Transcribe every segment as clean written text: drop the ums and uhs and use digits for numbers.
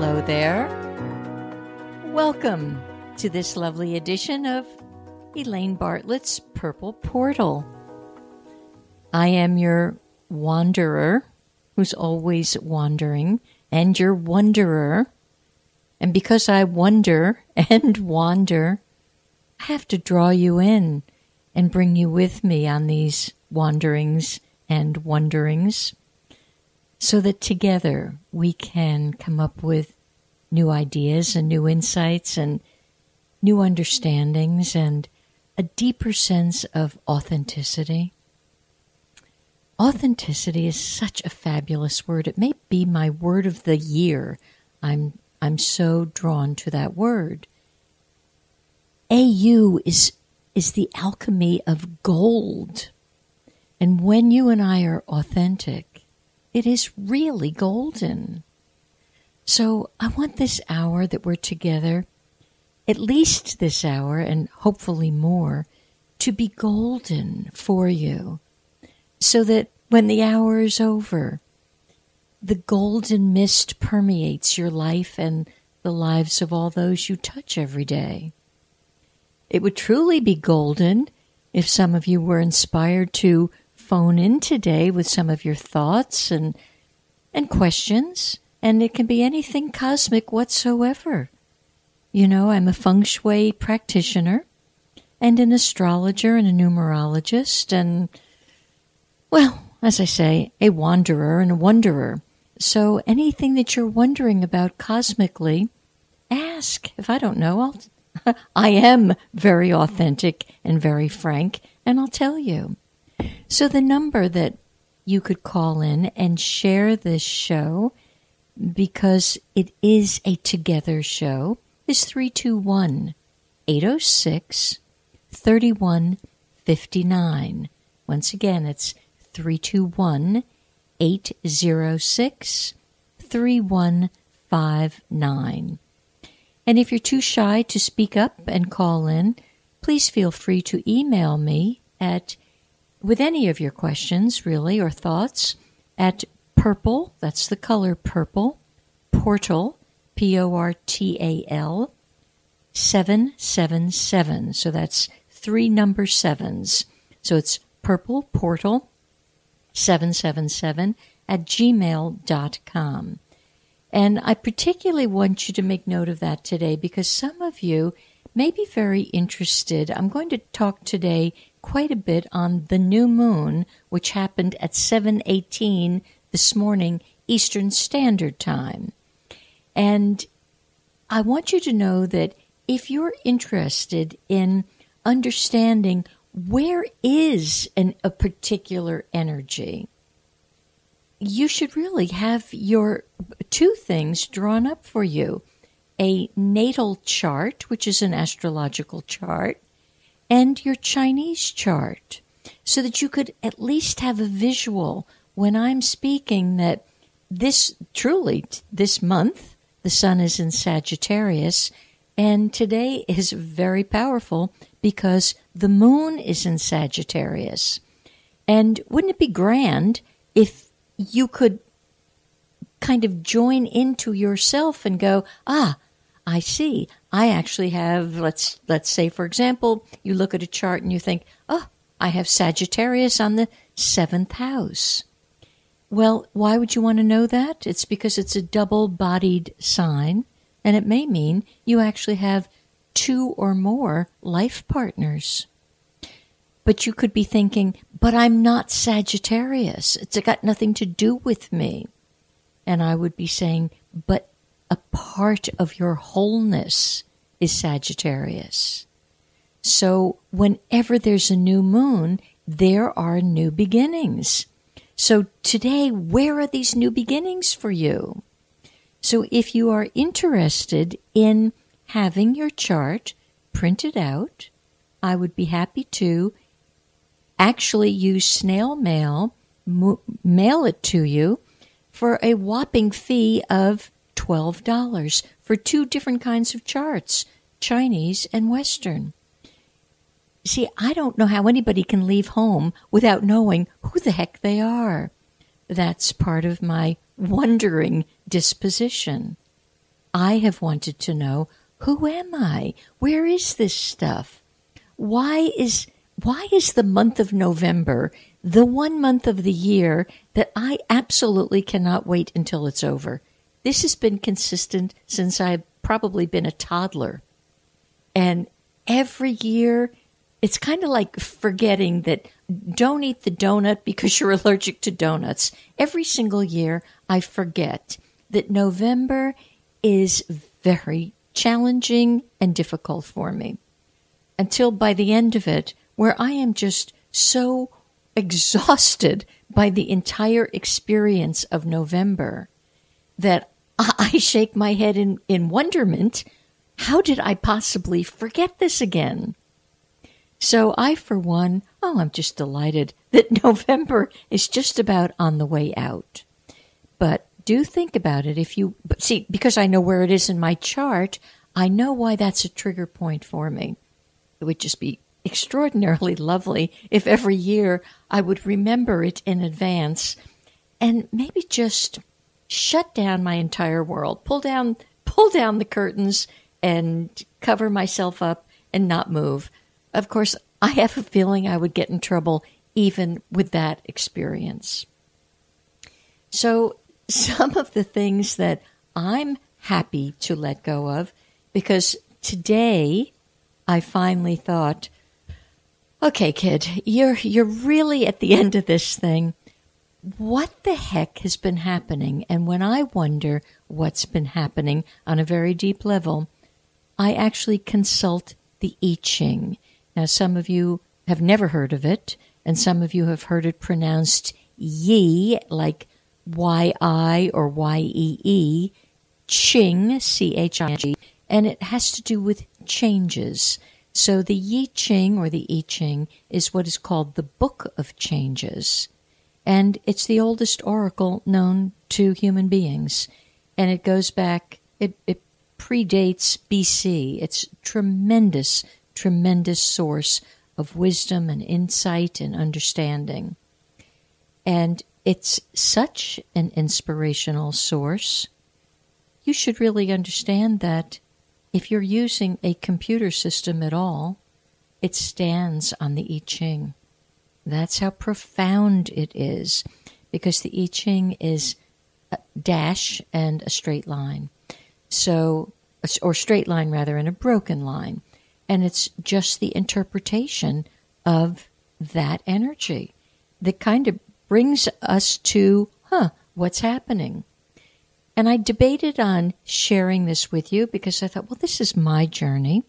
Hello there. Welcome to this lovely edition of Elaine Bartlett's Purple Portal. I am your wanderer who's always wandering, and your wanderer. And because I wonder and wander, I have to draw you in and bring you with me on these wanderings and wonderings, so that together we can come up with new ideas and new insights and new understandings and a deeper sense of authenticity. Authenticity is such a fabulous word. It may be my word of the year. I'm so drawn to that word. AU is the alchemy of gold. And when you and I are authentic, it is really golden. So I want this hour that we're together, at least this hour and hopefully more, to be golden for you, so that when the hour is over, the golden mist permeates your life and the lives of all those you touch every day. It would truly be golden if some of you were inspired to phone in today with some of your thoughts and questions, and it can be anything cosmic whatsoever. You know, I'm a feng shui practitioner and an astrologer and a numerologist and, well, as I say, a wanderer and a wonderer. So anything that you're wondering about cosmically, ask. If I don't know, I am very authentic and very frank, and I'll tell you. So the number that you could call in and share this show, because it is a together show, is 321-806-3159. Once again, it's 321-806-3159. And if you're too shy to speak up and call in, please feel free to email me with any of your questions, really, or thoughts, at purple, that's the color purple, portal, Portal, 777. So that's 3 number 7s. So it's purple portal 777 at gmail.com. And I particularly want you to make note of that today because some of you may be very interested. I'm going to talk today quite a bit on the new moon, which happened at 7:18 this morning, Eastern Standard Time. And I want you to know that if you're interested in understanding where is a particular energy, you should really have your 2 things drawn up for you. A natal chart, which is an astrological chart, and your Chinese chart, so that you could at least have a visual when I'm speaking that this month, the sun is in Sagittarius, and today is very powerful because the moon is in Sagittarius. And wouldn't it be grand if you could kind of join into yourself and go, I see. I actually have, let's say, for example, you look at a chart and you think, I have Sagittarius on the 7th house. Well, why would you want to know that? It's because it's a double-bodied sign, and it may mean you actually have 2 or more life partners. But you could be thinking, but I'm not Sagittarius. It's got nothing to do with me. And I would be saying, but a part of your wholeness is Sagittarius. So whenever there's a new moon, there are new beginnings. So today, where are these new beginnings for you? So if you are interested in having your chart printed out, I would be happy to actually use snail mail, mail it to you for a whopping fee of $12 for 2 different kinds of charts, Chinese and Western. See, I don't know how anybody can leave home without knowing who the heck they are. That's part of my wondering disposition. I have wanted to know, who am I? Where is this stuff? Why is the month of November the one month of the year that I absolutely cannot wait until it's over? This has been consistent since I've probably been a toddler. And every year, it's kind of like forgetting that don't eat the donut because you're allergic to donuts. Every single year, I forget that November is very challenging and difficult for me. Until by the end of it, where I am just so exhausted by the entire experience of November that I shake my head in wonderment. How did I possibly forget this again? So I, for one, I'm just delighted that November is just about on the way out. But do think about it. See, because I know where it is in my chart, I know why that's a trigger point for me. It would just be extraordinarily lovely if every year I would remember it in advance and maybe just shut down my entire world, pull down the curtains and cover myself up and not move. Of course, I have a feeling I would get in trouble even with that experience. So some of the things that I'm happy to let go of, because today I finally thought, okay, kid, you're really at the end of this thing. What the heck has been happening? And when I wonder what's been happening on a very deep level, I actually consult the I Ching. Now, some of you have never heard of it, and some of you have heard it pronounced yi, like Y-I or Y-E-E, Ching, C-H-I-G, and it has to do with changes. So the Yi Ching or the I Ching is what is called the Book of Changes. And it's the oldest oracle known to human beings. And it goes back, it predates BC. It's tremendous source of wisdom and insight and understanding. And it's such an inspirational source. You should really understand that if you're using a computer system at all, it stands on the I Ching. That's how profound it is, because the I Ching is a dash and a straight line. So, or straight line rather, and a broken line. And it's just the interpretation of that energy that kind of brings us to, what's happening? And I debated on sharing this with you because I thought, well, this is my journey.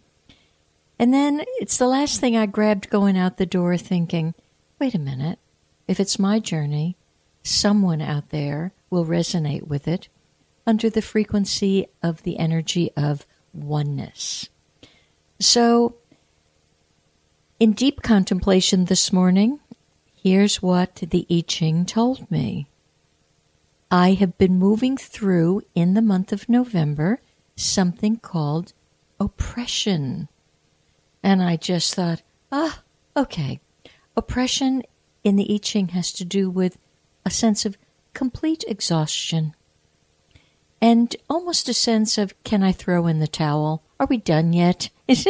And then it's the last thing I grabbed going out the door thinking, wait a minute, if it's my journey, someone out there will resonate with it under the frequency of the energy of oneness. So, in deep contemplation this morning, here's what the I Ching told me. I have been moving through, in the month of November, something called oppression. And I just thought, okay. Oppression in the I Ching has to do with a sense of complete exhaustion and almost a sense of, can I throw in the towel? Are we done yet? Is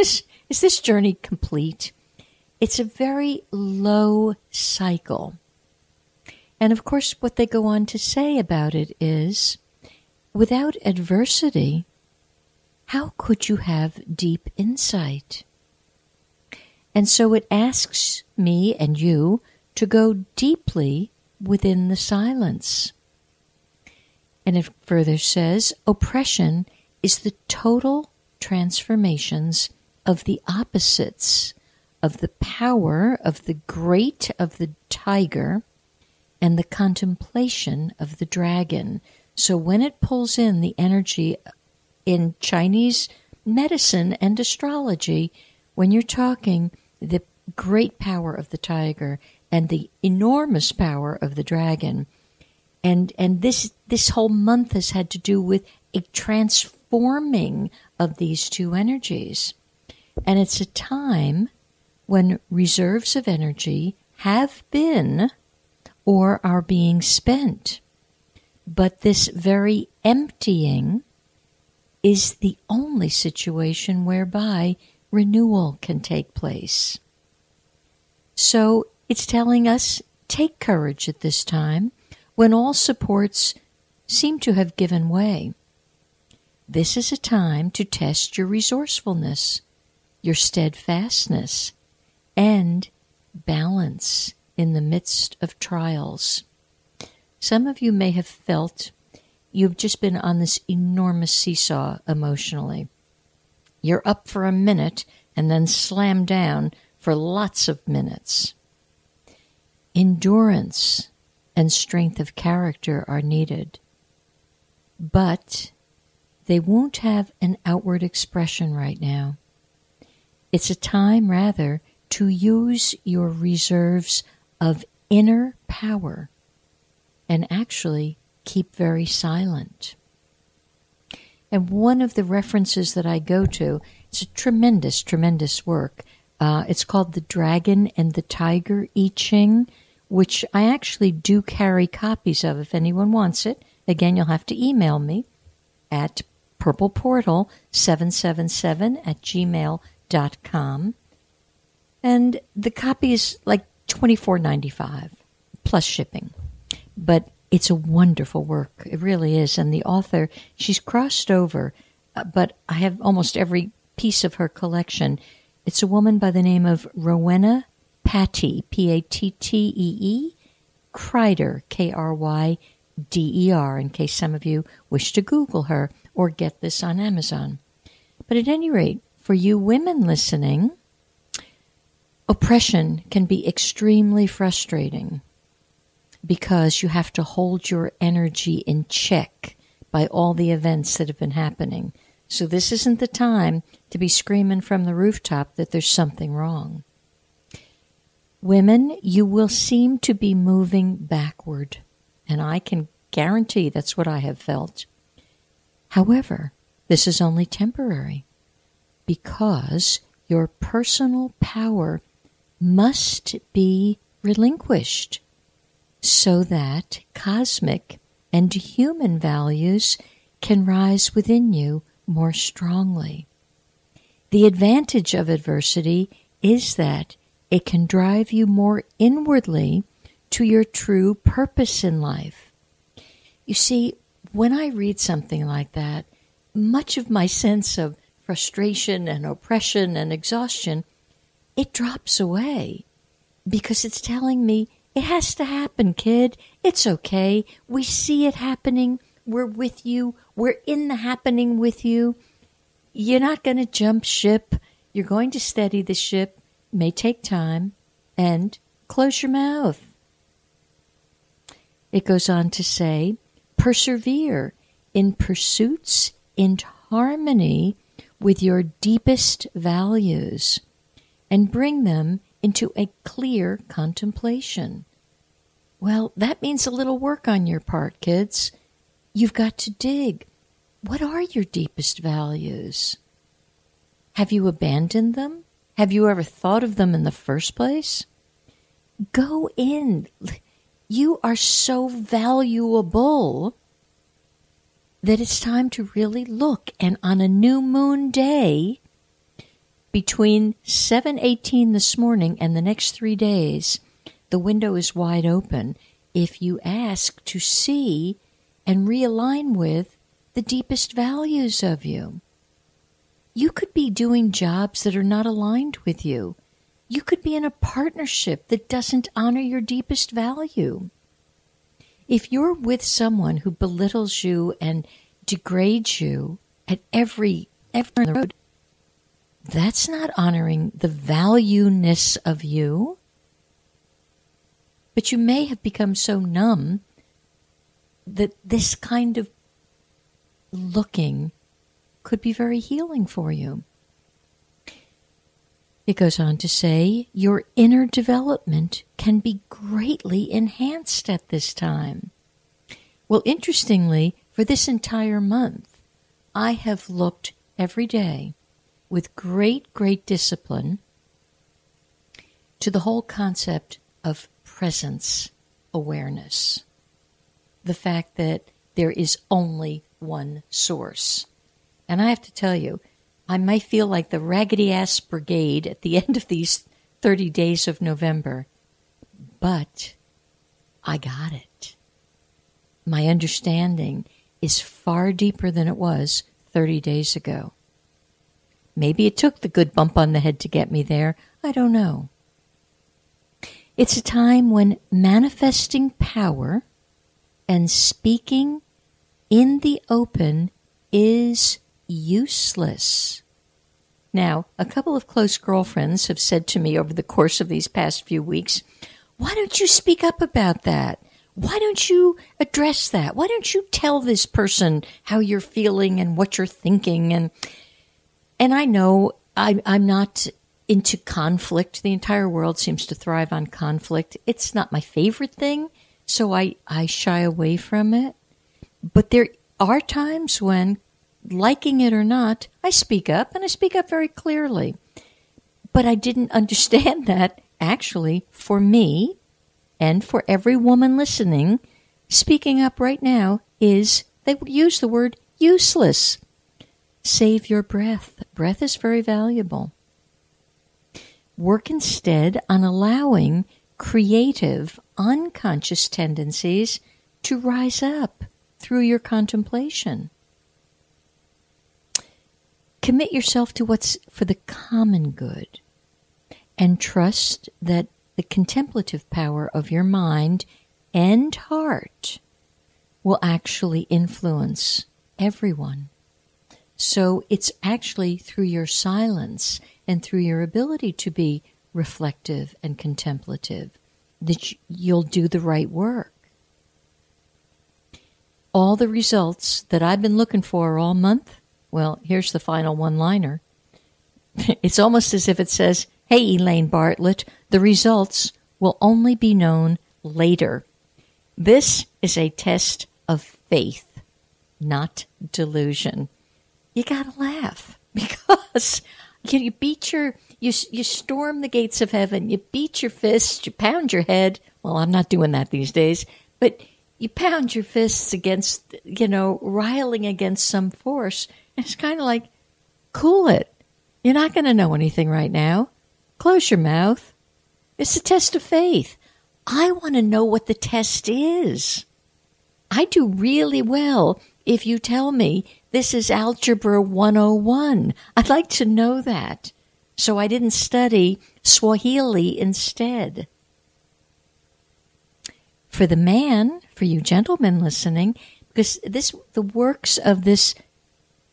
this journey complete? It's a very low cycle. And of course, what they go on to say about it is, without adversity, how could you have deep insight? And so it asks me and you to go deeply within the silence. And it further says, oppression is the total transformations of the opposites of the power of the great of the tiger and the contemplation of the dragon. So when it pulls in the energy in Chinese medicine and astrology, when you're talking the great power of the tiger and the enormous power of the dragon, and this whole month has had to do with a transforming of these two energies. And it's a time when reserves of energy have been or are being spent. But this very emptying is the only situation whereby renewal can take place. So it's telling us, take courage at this time when all supports seem to have given way. This is a time to test your resourcefulness, your steadfastness, and balance in the midst of trials. Some of you may have felt you've just been on this enormous seesaw emotionally. You're up for a minute and then slam down for lots of minutes. Endurance and strength of character are needed, but they won't have an outward expression right now. It's a time, rather, to use your reserves of inner power and actually keep very silent. And one of the references that I go to, it's a tremendous, tremendous work. It's called The Dragon and the Tiger I Ching, which I actually do carry copies of if anyone wants it. Again, you'll have to email me at purpleportal777@gmail.com. And the copy is like $24.95 plus shipping. But it's a wonderful work. It really is. And the author, she's crossed over, but I have almost every piece of her collection. It's a woman by the name of Rowena Pattee, Pattee, Kreider, Kryder, in case some of you wish to Google her or get this on Amazon. But at any rate, for you women listening, oppression can be extremely frustrating because you have to hold your energy in check by all the events that have been happening. So this isn't the time to be screaming from the rooftop that there's something wrong. Women, you will seem to be moving backward, and I can guarantee that's what I have felt. However, this is only temporary because your personal power must be relinquished so that cosmic and human values can rise within you more strongly. The advantage of adversity is that it can drive you more inwardly to your true purpose in life. You see, when I read something like that, much of my sense of frustration and oppression and exhaustion, it drops away because it's telling me it has to happen, kid. It's okay. We see it happening. We're with you. We're in the happening with you. You're not going to jump ship. You're going to steady the ship. It may take time. And close your mouth. It goes on to say, persevere in pursuits in harmony with your deepest values and bring them into a clear contemplation. Well, that means a little work on your part, kids. You've got to dig. What are your deepest values? Have you abandoned them? Have you ever thought of them in the first place? Go in. You are so valuable that it's time to really look. And on a new moon day, between 7:18 this morning and the next 3 days, the window is wide open if you ask to see and realign with the deepest values of you. You could be doing jobs that are not aligned with you. You could be in a partnership that doesn't honor your deepest value. If you're with someone who belittles you and degrades you at every road, that's not honoring the value-ness of you. But you may have become so numb that this kind of looking could be very healing for you. It goes on to say, your inner development can be greatly enhanced at this time. Well, interestingly, for this entire month, I have looked every day with great, great discipline to the whole concept of presence awareness. The fact that there is only one source. And I have to tell you, I might feel like the raggedy-ass brigade at the end of these 30 days of November. But I got it. My understanding is far deeper than it was 30 days ago. Maybe it took the good bump on the head to get me there. I don't know. It's a time when manifesting power and speaking in the open is useless. Now, a couple of close girlfriends have said to me over the course of these past few weeks, why don't you speak up about that? Why don't you address that? Why don't you tell this person how you're feeling and what you're thinking? And I know I'm not into conflict. The entire world seems to thrive on conflict. It's not my favorite thing, so I shy away from it. But there are times when, liking it or not, I speak up, and I speak up very clearly. But I didn't understand that, actually, for me, and for every woman listening, speaking up right now is, they use the word useless. Save your breath. Breath is very valuable. Work instead on allowing creative, unconscious tendencies to rise up through your contemplation. Commit yourself to what's for the common good, and trust that the contemplative power of your mind and heart will actually influence everyone. So it's actually through your silence and through your ability to be reflective and contemplative that you'll do the right work. All the results that I've been looking for all month, well, here's the final one-liner. It's almost as if it says, hey, Elaine Bartlett, the results will only be known later. This is a test of faith, not delusion. You gotta laugh because you storm the gates of heaven, you beat your fists, you pound your head. Well, I'm not doing that these days, but you pound your fists against, riling against some force. And it's kind of like, cool it. You're not going to know anything right now. Close your mouth. It's a test of faith. I want to know what the test is. I do really well if you tell me this is Algebra 101. I'd like to know that. So I didn't study Swahili instead. For the man, for you gentlemen listening, because the works of this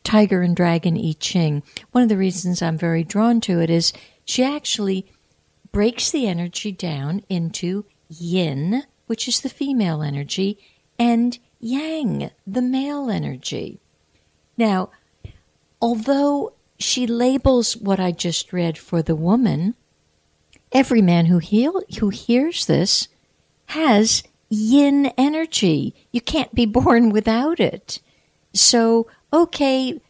Tiger and Dragon I Ching, one of the reasons I'm very drawn to it is she actually breaks the energy down into yin, which is the female energy, and yang, the male energy. Now, although she labels what I just read for the woman, every man who hears this has yin energy. You can't be born without it. So, okay,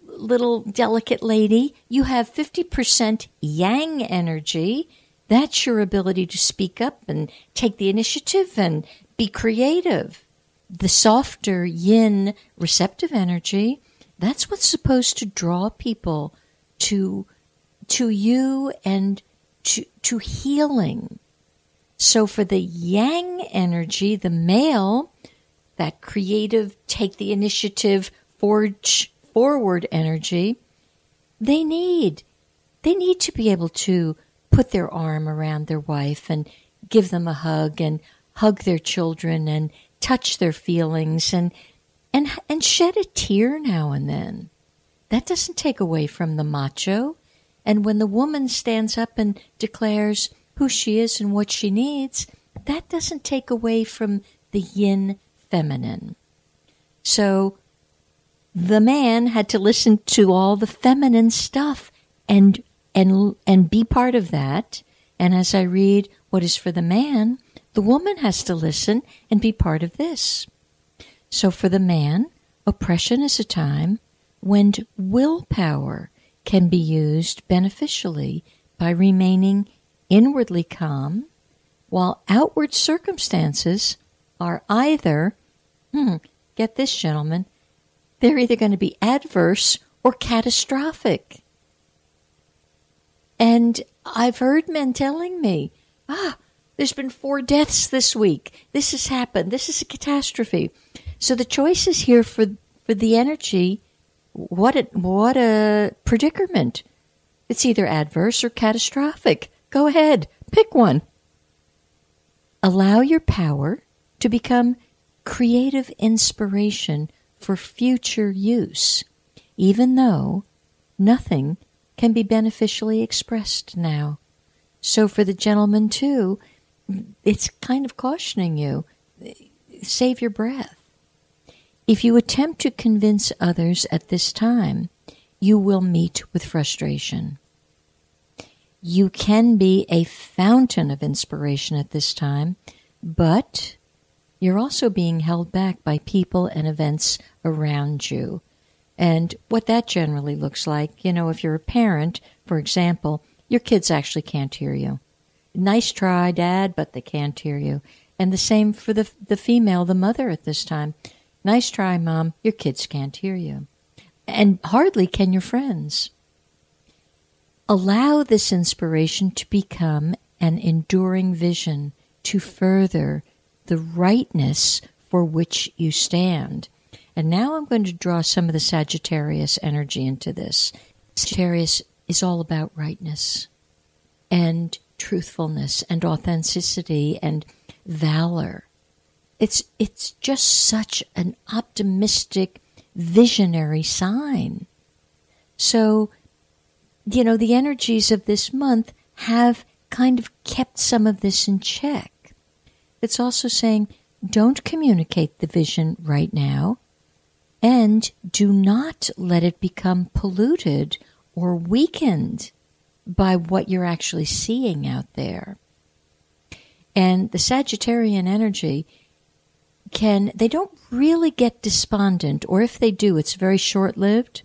little delicate lady, you have 50% yang energy. That's your ability to speak up and take the initiative and be creative. The softer yin receptive energy, that's what's supposed to draw people to you and to healing. So for the yang energy, the male, that creative, take the initiative, forge forward energy, they need to be able to put their arm around their wife and give them a hug and hug their children and touch their feelings and shed a tear now and then. That doesn't take away from the macho. And when the woman stands up and declares who she is and what she needs, that doesn't take away from the yin feminine. So the man had to listen to all the feminine stuff and be part of that. And as I read what is for the man, the woman has to listen and be part of this. So for the man, oppression is a time when willpower can be used beneficially by remaining inwardly calm, while outward circumstances are either, get this, gentlemen, They're either going to be adverse or catastrophic. And I've heard men telling me, there's been 4 deaths this week. This has happened. This is a catastrophe. So the choice is here for the energy. What a predicament. It's either adverse or catastrophic. Go ahead. Pick one. Allow your power to become creative inspiration for future use, even though nothing can be beneficially expressed now. So for the gentleman, too, it's kind of cautioning you, save your breath. If you attempt to convince others at this time, you will meet with frustration. You can be a fountain of inspiration at this time, but you're also being held back by people and events around you. And what that generally looks like, if you're a parent, for example, your kids actually can't hear you. Nice try, Dad, but they can't hear you. And the same for the female, the mother at this time. Nice try, Mom, your kids can't hear you. And hardly can your friends. Allow this inspiration to become an enduring vision to further the rightness for which you stand. And now I'm going to draw some of the Sagittarius energy into this. Sagittarius is all about rightness and truthfulness and authenticity and valor. It's just such an optimistic, visionary sign. So, the energies of this month have kind of kept some of this in check. It's also saying, don't communicate the vision right now, and do not let it become polluted or weakened by what you're actually seeing out there. And the Sagittarian energy they don't really get despondent, or if they do, it's very short-lived.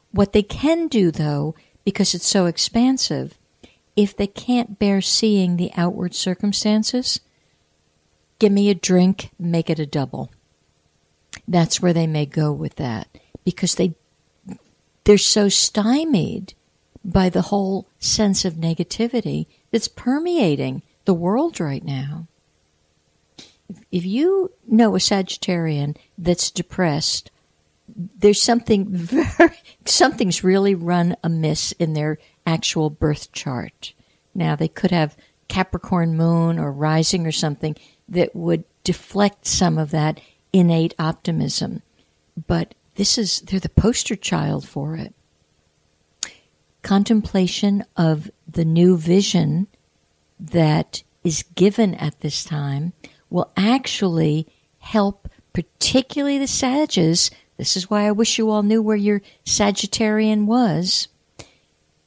What they can do, though, because it's so expansive, if they can't bear seeing the outward circumstances, give me a drink, make it a double. That's where they may go with that, because they're so stymied by the whole sense of negativity that's permeating the world right now. If you know a Sagittarian that's depressed, there's something's really run amiss in their actual birth chart. Now, they could have Capricorn moon or rising or something that would deflect some of that innate optimism. But they're the poster child for it. Contemplation of the new vision that is given at this time will actually help, particularly the Sages. This is why I wish you all knew where your Sagittarian was.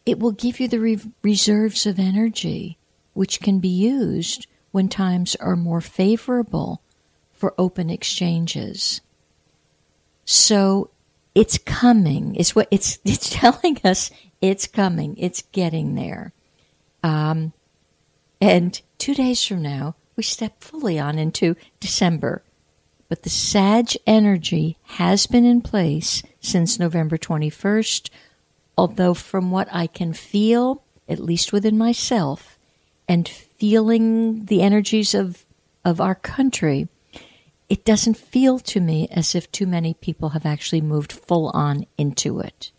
It will give you the reserves of energy, which can be used when times are more favorable for open exchanges. So it's coming. It's telling us it's coming. It's getting there. And 2 days from now, we step fully on into December. But the Sag energy has been in place since November 21st, although from what I can feel, at least within myself, and feeling the energies of our country, it doesn't feel to me as if too many people have actually moved full on into it.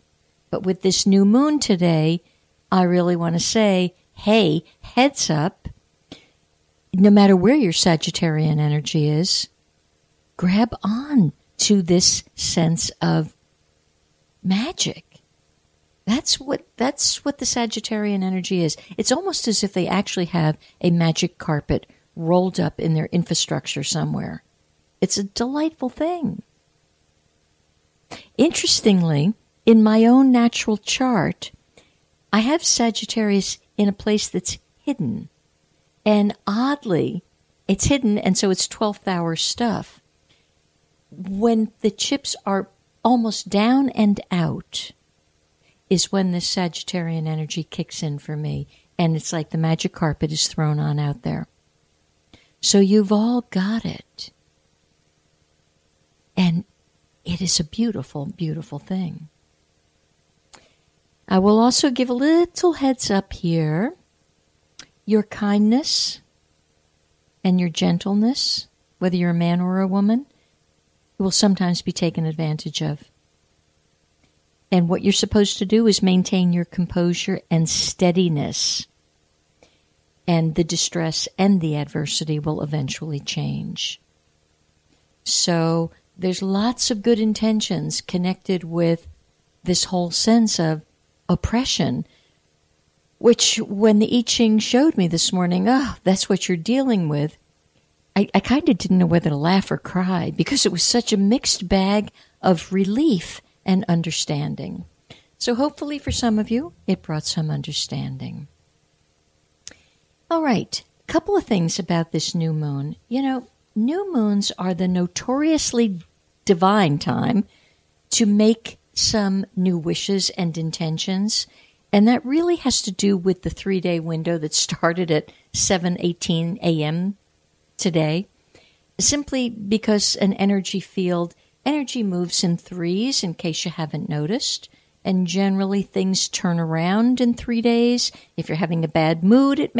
But with this new moon today, I really want to say, hey, heads up, no matter where your Sagittarian energy is, grab on to this sense of magic. That's what the Sagittarian energy is. It's almost as if they actually have a magic carpet rolled up in their infrastructure somewhere. It's a delightful thing. Interestingly, in my own natural chart, I have Sagittarius in a place that's hidden. And oddly, it's hidden, and so it's 12th hour stuff. When the chips are almost down and out is when the Sagittarian energy kicks in for me. And it's like the magic carpet is thrown on out there. So you've all got it. And it is a beautiful, beautiful thing. I will also give a little heads up here. Your kindness and your gentleness, whether you're a man or a woman, will sometimes be taken advantage of. And what you're supposed to do is maintain your composure and steadiness. And the distress and the adversity will eventually change. So there's lots of good intentions connected with this whole sense of oppression, which when the I Ching showed me this morning, that's what you're dealing with, I kind of didn't know whether to laugh or cry because it was such a mixed bag of relief and understanding. So hopefully for some of you, it brought some understanding. All right, a couple of things about this new moon. You know, new moons are the notoriously divine time to make some new wishes and intentions, and that really has to do with the 3-day window that started at 7:18 a.m. today, simply because an energy moves in threes, in case you haven't noticed, and generally things turn around in 3 days. If you're having a bad mood,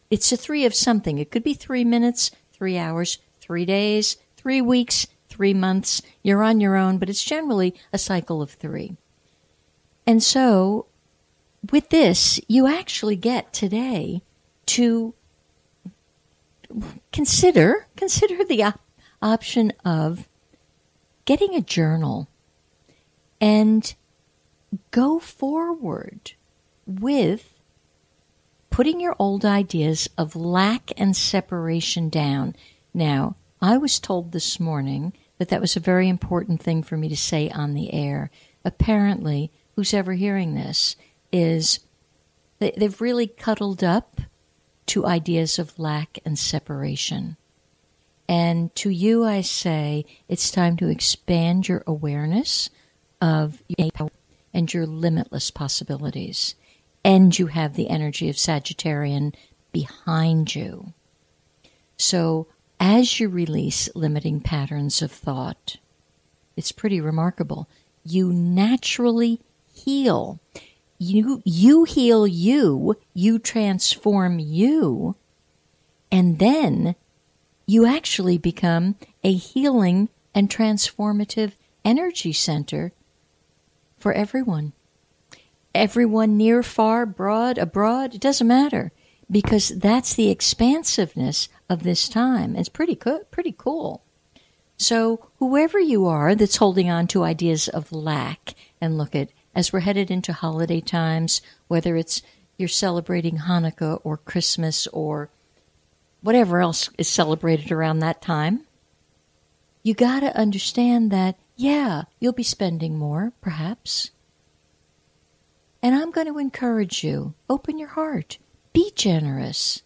it's a 3 of something. It could be 3 minutes, 3 hours, 3 days, 3 weeks, 3 months. You're on your own, but it's generally a cycle of 3. And so, with this, you actually get today to consider the option of getting a journal and go forward with putting your old ideas of lack and separation down. Now, I was told this morning that was a very important thing for me to say on the air. Apparently, who's ever hearing this is they've really cuddled up to ideas of lack and separation. And to you, I say, it's time to expand your awareness of your power and your limitless possibilities. And you have the energy of Sagittarian behind you. So as you release limiting patterns of thought, it's pretty remarkable. You naturally heal. You heal you transform you, and then you actually become a healing and transformative energy center for everyone. Everyone near, far, broad, abroad, it doesn't matter, because that's the expansiveness of this time. It's pretty cool. So whoever you are that's holding on to ideas of lack, and look at, as we're headed into holiday times, whether it's you're celebrating Hanukkah or Christmas or whatever else is celebrated around that time, you got to understand that, yeah, you'll be spending more, perhaps. And I'm going to encourage you, open your heart, be generous.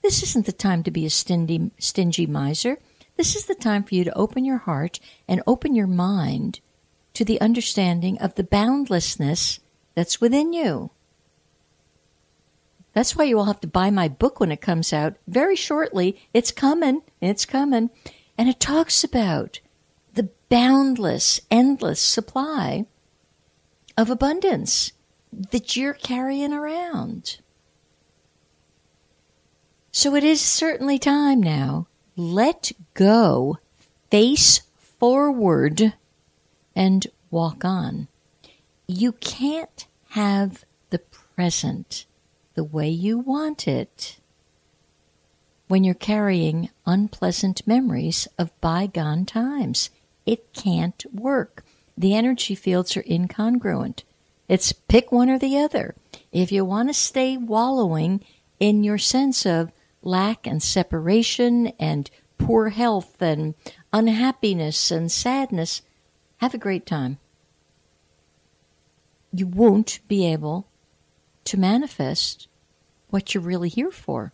This isn't the time to be a stingy miser. This is the time for you to open your heart and open your mind to the understanding of the boundlessness that's within you. That's why you all have to buy my book when it comes out very shortly. It's coming. And it talks about the boundless, endless supply of abundance that you're carrying around. So it is certainly time now. Let go, face forward, and walk on. You can't have the present the way you want it when you're carrying unpleasant memories of bygone times. It can't work. The energy fields are incongruent. It's pick one or the other. If you want to stay wallowing in your sense of lack and separation and poor health and unhappiness and sadness, have a great time. You won't be able to manifest what you're really here for.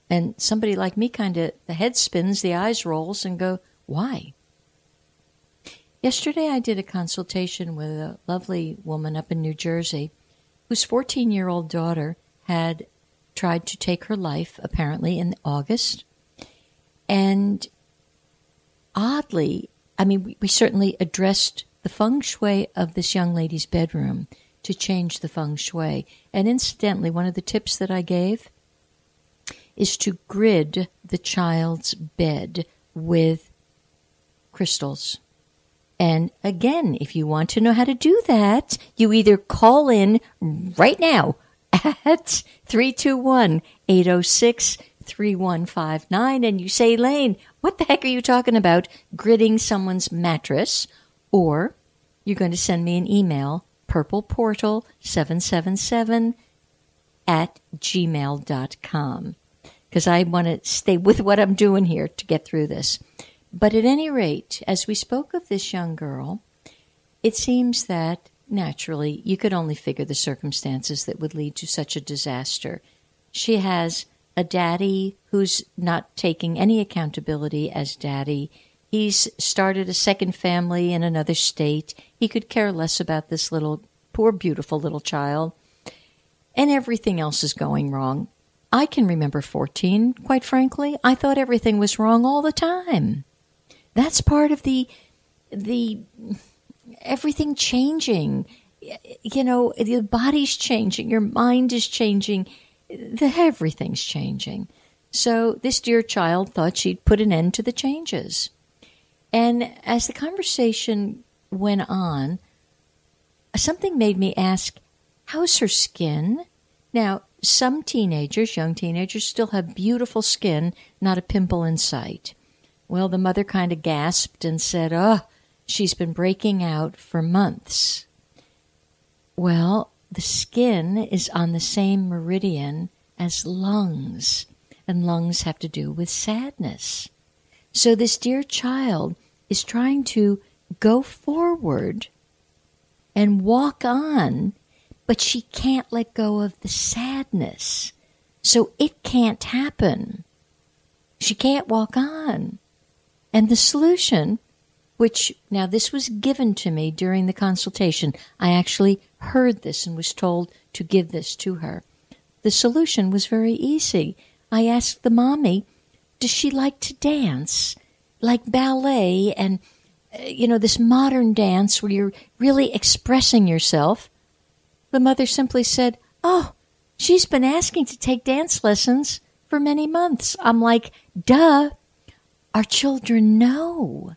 And somebody like me the head spins, the eyes rolls, and go, why? Yesterday I did a consultation with a lovely woman up in New Jersey whose 14-year-old daughter had tried to take her life, apparently, in August. And oddly, we certainly addressed the feng shui of this young lady's bedroom to change the feng shui. And incidentally, one of the tips that I gave is to grid the child's bed with crystals. And again, if you want to know how to do that, you either call in right now at 321-806-3159 and you say, Elaine, what the heck are you talking about, gridding someone's mattress? Or you're going to send me an email, purpleportal777 at gmail.com, because I want to stay with what I'm doing here to get through this. But at any rate, as we spoke of this young girl, it seems that naturally you could only figure the circumstances that would lead to such a disaster. She has a daddy who's not taking any accountability as daddy. He's started a second family in another state. He could care less about this little, poor, beautiful little child. And everything else is going wrong. I can remember 14, quite frankly. I thought everything was wrong all the time. That's part of the everything changing. You know, the body's changing, your mind is changing, everything's changing. So this dear child thought she'd put an end to the changes. And as the conversation went on, something made me ask, how's her skin? Now, some teenagers, young teenagers, still have beautiful skin, not a pimple in sight. Well, the mother kind of gasped and said, oh, she's been breaking out for months. Well, the skin is on the same meridian as lungs, and lungs have to do with sadness. So this dear child is trying to go forward and walk on, but she can't let go of the sadness. So it can't happen. She can't walk on. And the solution, which, now this was given to me during the consultation. I actually heard this and was told to give this to her. The solution was very easy. I asked the mommy, does she like to dance? Like ballet and, this modern dance where you're really expressing yourself. The mother simply said, oh, she's been asking to take dance lessons for many months. I'm like, duh. Our children know.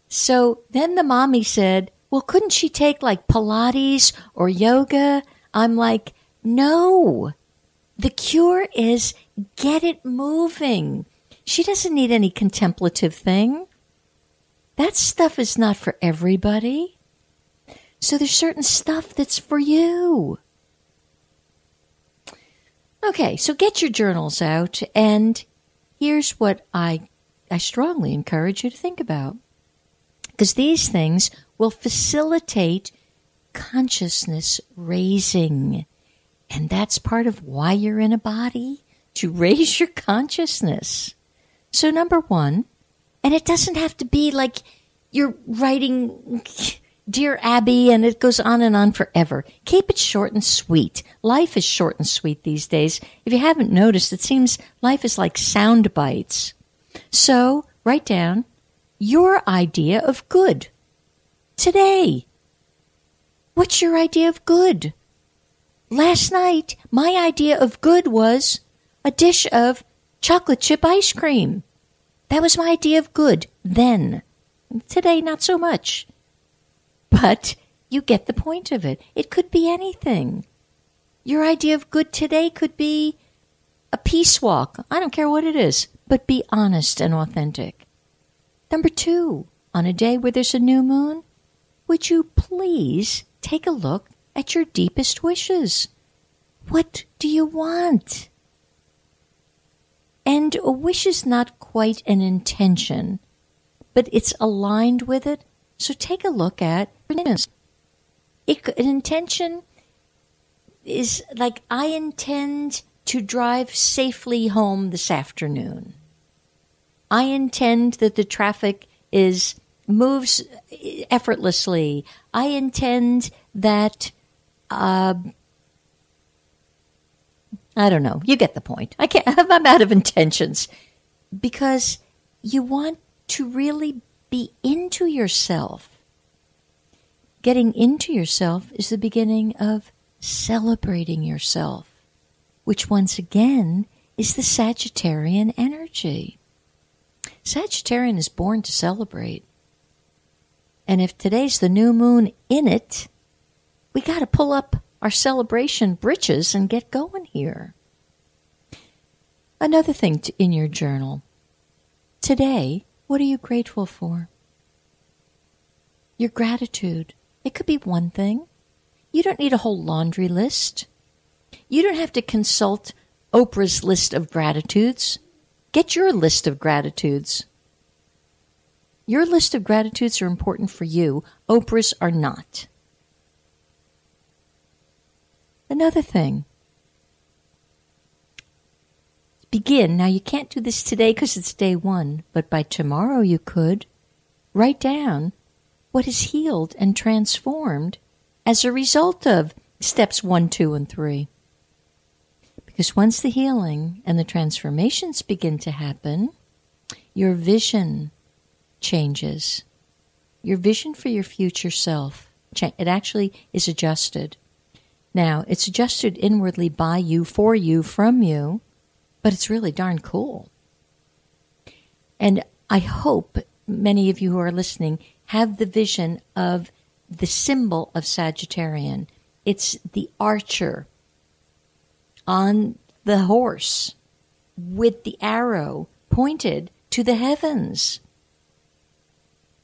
So then the mommy said, well, couldn't she take like Pilates or yoga? I'm like, no. The cure is get it moving. She doesn't need any contemplative thing. That stuff is not for everybody. So there's certain stuff that's for you. Okay, so get your journals out, and here's what I strongly encourage you to think about. Because these things will facilitate consciousness raising. And that's part of why you're in a body, to raise your consciousness. So number one, and it doesn't have to be like you're writing Dear Abby and it goes on and on forever. Keep it short and sweet. Life is short and sweet these days. If you haven't noticed, it seems life is like sound bites. So write down your idea of good today. What's your idea of good? Last night, my idea of good was a dish of chocolate chip ice cream. That was my idea of good then. Today, not so much. But you get the point of it. It could be anything. Your idea of good today could be a peace walk. I don't care what it is, but be honest and authentic. Number two, on a day where there's a new moon, would you please take a look at your deepest wishes? What do you want? And a wish is not quite an intention, but it's aligned with it. So take a look at an intention is like, I intend to drive safely home this afternoon. I intend that the traffic moves effortlessly. I intend that, I don't know. You get the point. I'm out of intentions because you want to really be into yourself. Getting into yourself is the beginning of celebrating yourself, which once again is the Sagittarian energy. Sagittarian is born to celebrate. And if today's the new moon in it, we got to pull up our celebration britches and get going here. Another thing in your journal. Today, what are you grateful for? Your gratitude. It could be one thing. You don't need a whole laundry list. You don't have to consult Oprah's list of gratitudes. Get your list of gratitudes. Your list of gratitudes are important for you. Oprah's are not. Another thing. Begin. Now, you can't do this today because it's day one, but by tomorrow you could. Write down what is healed and transformed as a result of steps 1, 2, and 3. Because once the healing and the transformations begin to happen, your vision changes. Your vision for your future self, it actually is adjusted. Now, it's adjusted inwardly by you, for you, from you, but it's really darn cool. And I hope many of you who are listening have the vision of the symbol of Sagittarian. It's the archer on the horse with the arrow pointed to the heavens.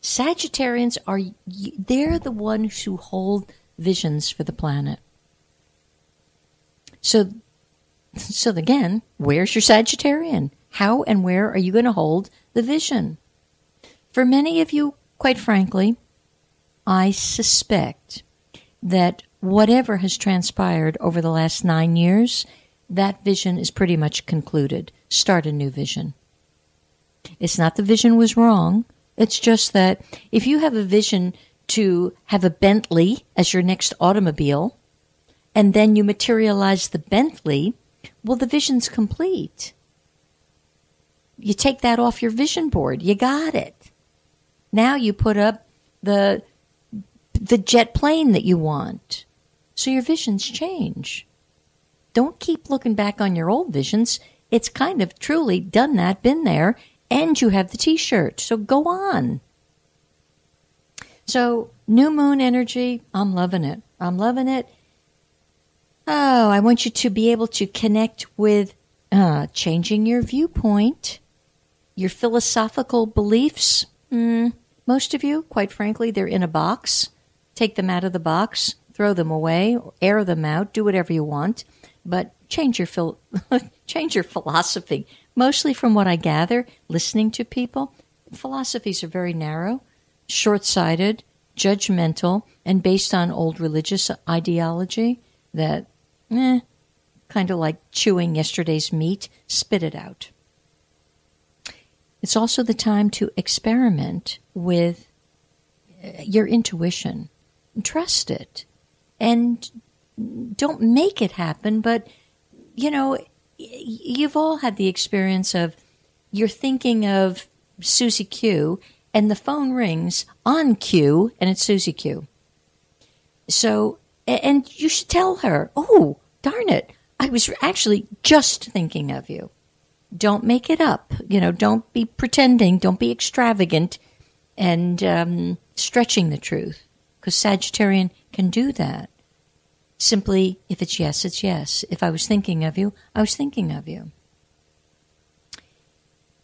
Sagittarians they're the ones who hold visions for the planet. So again, where's your Sagittarian? How and where are you going to hold the vision? For many of you, quite frankly, I suspect that whatever has transpired over the last 9 years, that vision is pretty much concluded. Start a new vision. It's not the vision was wrong. It's just that if you have a vision to have a Bentley as your next automobile, and then you materialize the Bentley, well, the vision's complete. You take that off your vision board. You got it. Now you put up the jet plane that you want. So your visions change. Don't keep looking back on your old visions. It's kind of truly done that, been there, and you have the T-shirt. So go on. So new moon energy, I'm loving it. I'm loving it. Oh, I want you to be able to connect with changing your viewpoint, your philosophical beliefs. Most of you, quite frankly, they're in a box. Take them out of the box, throw them away, air them out, do whatever you want, but change your change your philosophy. Mostly from what I gather, listening to people, philosophies are very narrow, short-sighted, judgmental, and based on old religious ideology that, kind of like chewing yesterday's meat, spit it out. It's also the time to experiment with your intuition. Trust it. And don't make it happen, but, you've all had the experience of you're thinking of Susie Q, and the phone rings on Q, and it's Susie Q. So, and you should tell her, oh, darn it, I was actually just thinking of you. Don't make it up. Don't be pretending. Don't be extravagant and stretching the truth, because Sagittarian can do that. Simply, if it's yes, it's yes. If I was thinking of you, I was thinking of you.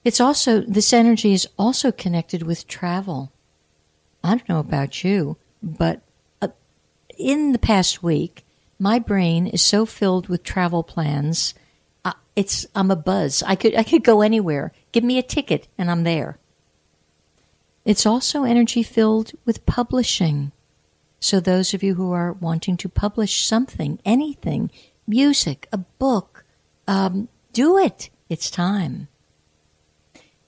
This energy is also connected with travel. I don't know about you, but in the past week, my brain is so filled with travel plans. I'm a buzz. I could go anywhere. Give me a ticket and I'm there. It's also energy filled with publishing. So those of you who are wanting to publish something, anything, music, a book, do it. It's time.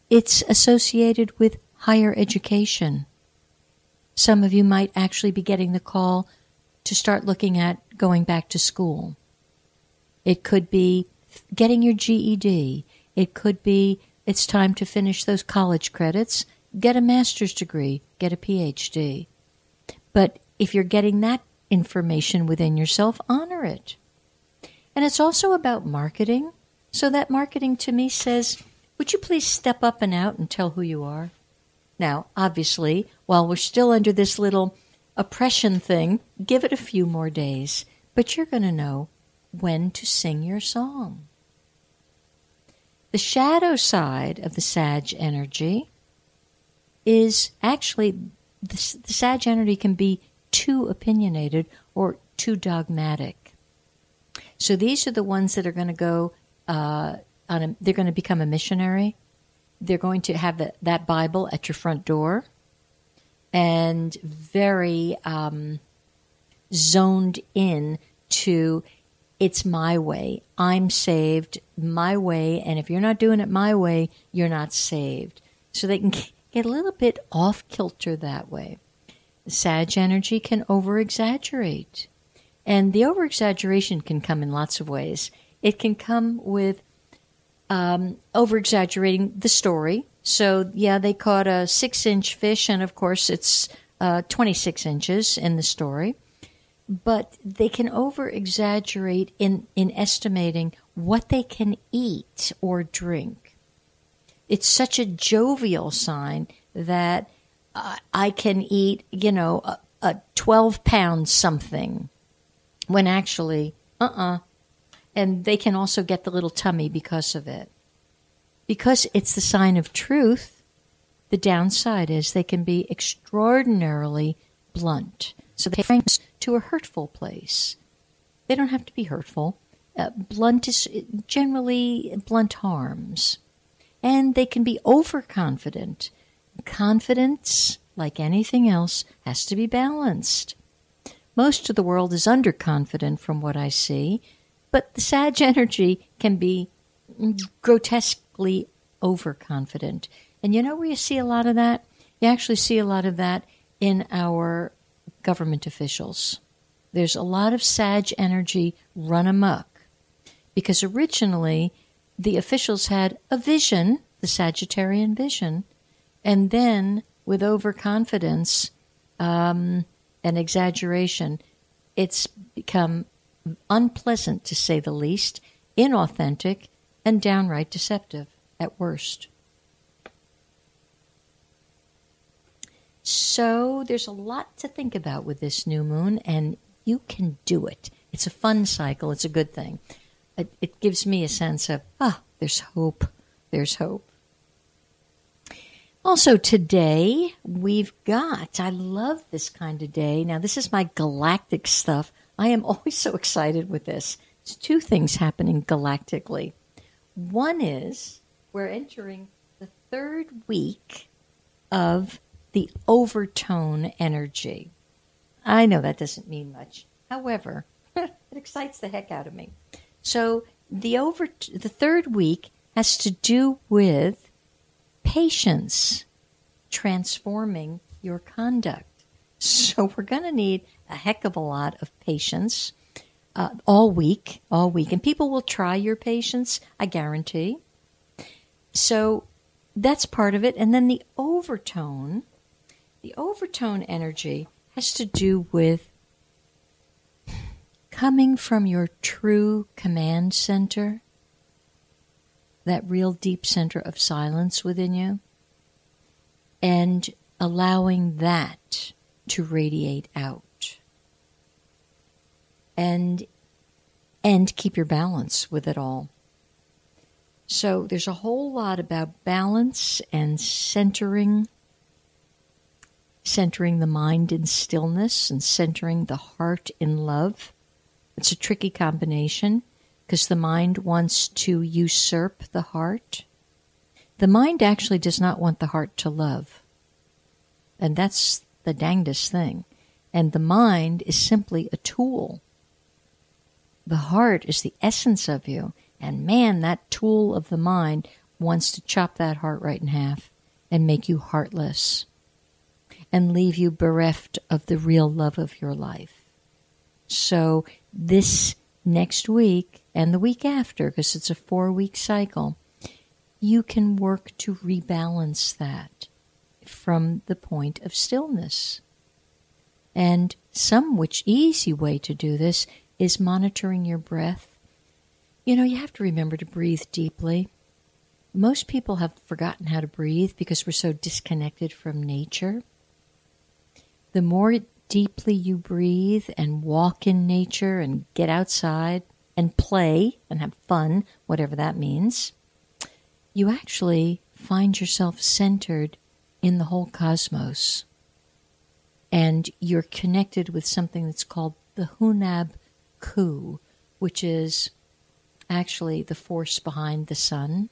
It's associated with higher education. Some of you might actually be getting the call to start looking at going back to school. It could be getting your GED. It could be it's time to finish those college credits. get a master's degree, get a PhD. But if you're getting that information within yourself, honor it. And it's also about marketing. So that marketing to me says, would you please step up and out and tell who you are? Now, obviously, while we're still under this little oppression thing, give it a few more days. But you're going to know when to sing your song. The shadow side of the Sag energy is actually, the Sag energy can be too opinionated or too dogmatic. So these are the ones that are going to go, they're going to become a missionary. They're going to have that Bible at your front door and very zoned in to, it's my way. I'm saved my way, and if you're not doing it my way, you're not saved. So they can get a little bit off kilter that way. The Sag energy can over-exaggerate. And the over-exaggeration can come in lots of ways. It can come with over-exaggerating the story. So, yeah, they caught a 6-inch fish, and of course it's 26 inches in the story. But they can over-exaggerate in estimating what they can eat or drink. It's such a jovial sign that I can eat, a 12-pound something, when actually, And they can also get the little tummy because of it. Because it's the sign of truth, the downside is they can be extraordinarily blunt. So they bring us to a hurtful place. They don't have to be hurtful. Blunt is generally blunt harms. And they can be overconfident. Confidence, like anything else, has to be balanced. Most of the world is underconfident from what I see, but the Sag energy can be grotesquely overconfident. And you know where you see a lot of that? You actually see a lot of that in our government officials. There's a lot of Sag energy run amok because originally the officials had a vision, the Sagittarian vision, and then with overconfidence and exaggeration, it's become unpleasant to say the least, inauthentic, and downright deceptive at worst. So there's a lot to think about with this new moon, and you can do it. It's a fun cycle. It's a good thing. It gives me a sense of, there's hope. There's hope. Also today, we've got, I love this kind of day. Now, this is my galactic stuff. I am always so excited with this. There's two things happening galactically. One is we're entering the third week of the overtone energy. I know that doesn't mean much. However, it excites the heck out of me. So the third week has to do with patience transforming your conduct. So we're going to need a heck of a lot of patience all week. And people will try your patience, I guarantee. So that's part of it. And then the overtone energy has to do with coming from your true command center, that real deep center of silence within you, and allowing that to radiate out. And keep your balance with it all. So there's a whole lot about balance and centering the mind in stillness and centering the heart in love. It's a tricky combination because the mind wants to usurp the heart. The mind actually does not want the heart to love. And that's the dangdest thing. And the mind is simply a tool. The heart is the essence of you. And man, that tool of the mind wants to chop that heart right in half and make you heartless and leave you bereft of the real love of your life. So this next week and the week after, because it's a 4-week cycle, you can work to rebalance that. from the point of stillness. And which easy way to do this is monitoring your breath. You know, you have to remember to breathe deeply. Most people have forgotten how to breathe because we're so disconnected from nature. The more deeply you breathe and walk in nature and get outside and play and have fun, whatever that means, you actually find yourself centered in the whole cosmos. And you're connected with something that's called the Hunab Ku, which is actually the force behind the sun.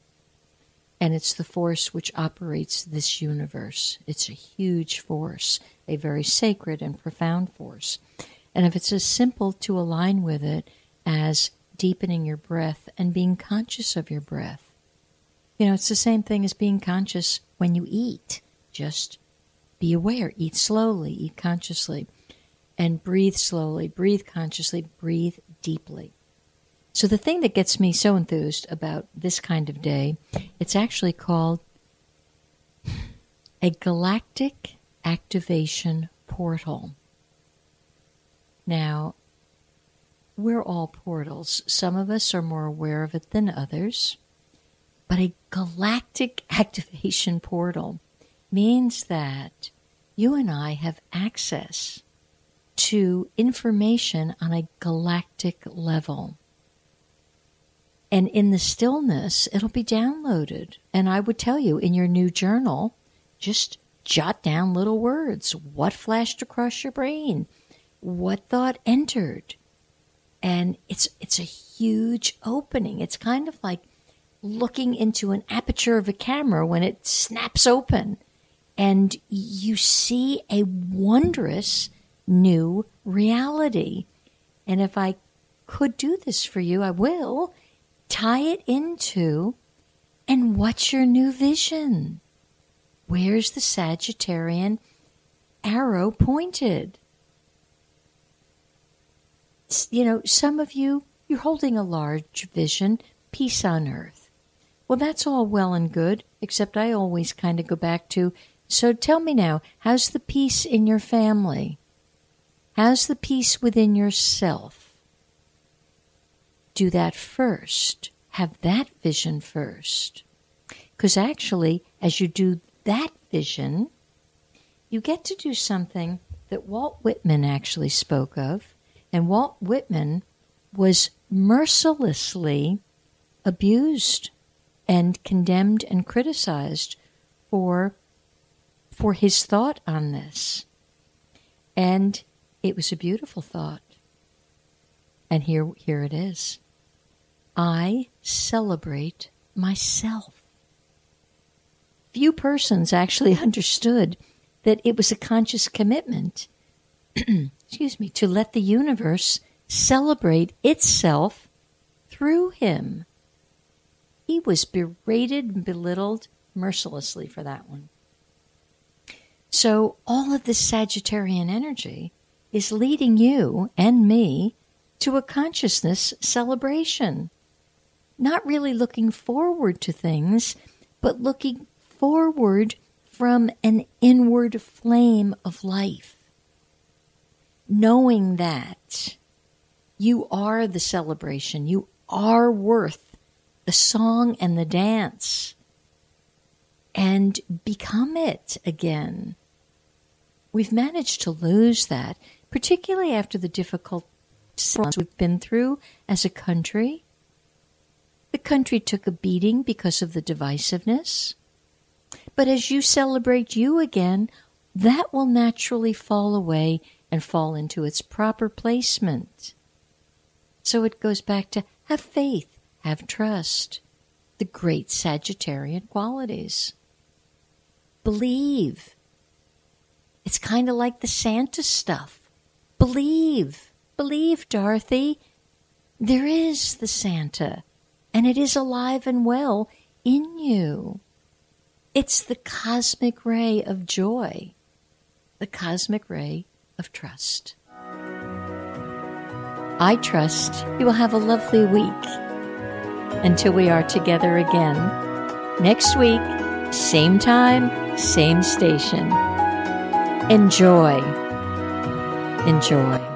And it's the force which operates this universe. It's a huge force, a very sacred and profound force. And if it's as simple to align with it as deepening your breath and being conscious of your breath. You know, it's the same thing as being conscious when you eat. Just be aware, eat slowly, eat consciously, and breathe slowly, breathe consciously, breathe deeply. So the thing that gets me so enthused about this kind of day, it's actually called a galactic activation portal. Now, we're all portals. Some of us are more aware of it than others. But a galactic activation portal means that you and I have access to information on a galactic level. And in the stillness, it'll be downloaded. And I would tell you, in your new journal, just jot down little words. What flashed across your brain? What thought entered? And it's a huge opening. It's kind of like looking into an aperture of a camera when it snaps open. And you see a wondrous new reality. And if I could do this for you, I will. Tie it into, and what's your new vision? Where's the Sagittarian arrow pointed? You know, some of you, you're holding a large vision, peace on earth. Well, that's all well and good, except I always kind of go back to, so tell me now, how's the peace in your family? How's the peace within yourself? Do that first. Have that vision first. Because actually, as you do that vision, you get to do something that Walt Whitman actually spoke of. And Walt Whitman was mercilessly abused and condemned and criticized for his thought on this. And it was a beautiful thought. And here it is. I celebrate myself. Few persons actually understood that it was a conscious commitment, to let the universe celebrate itself through him. He was berated and belittled mercilessly for that one. So all of this Sagittarian energy is leading you and me to a consciousness celebration. Not really looking forward to things, but looking forward from an inward flame of life. Knowing that you are the celebration, you are worth the song and the dance, and become it again. We've managed to lose that, particularly after the difficult months we've been through as a country. The country took a beating because of the divisiveness. But as you celebrate you again, that will naturally fall away and fall into its proper placement. So it goes back to have faith, have trust, the great Sagittarian qualities. Believe. It's kind of like the Santa stuff. Believe. Believe, Dorothy. There is the Santa, and it is alive and well in you. It's the cosmic ray of joy, the cosmic ray of trust. I trust you will have a lovely week until we are together again next week same time, same station. Enjoy. Enjoy.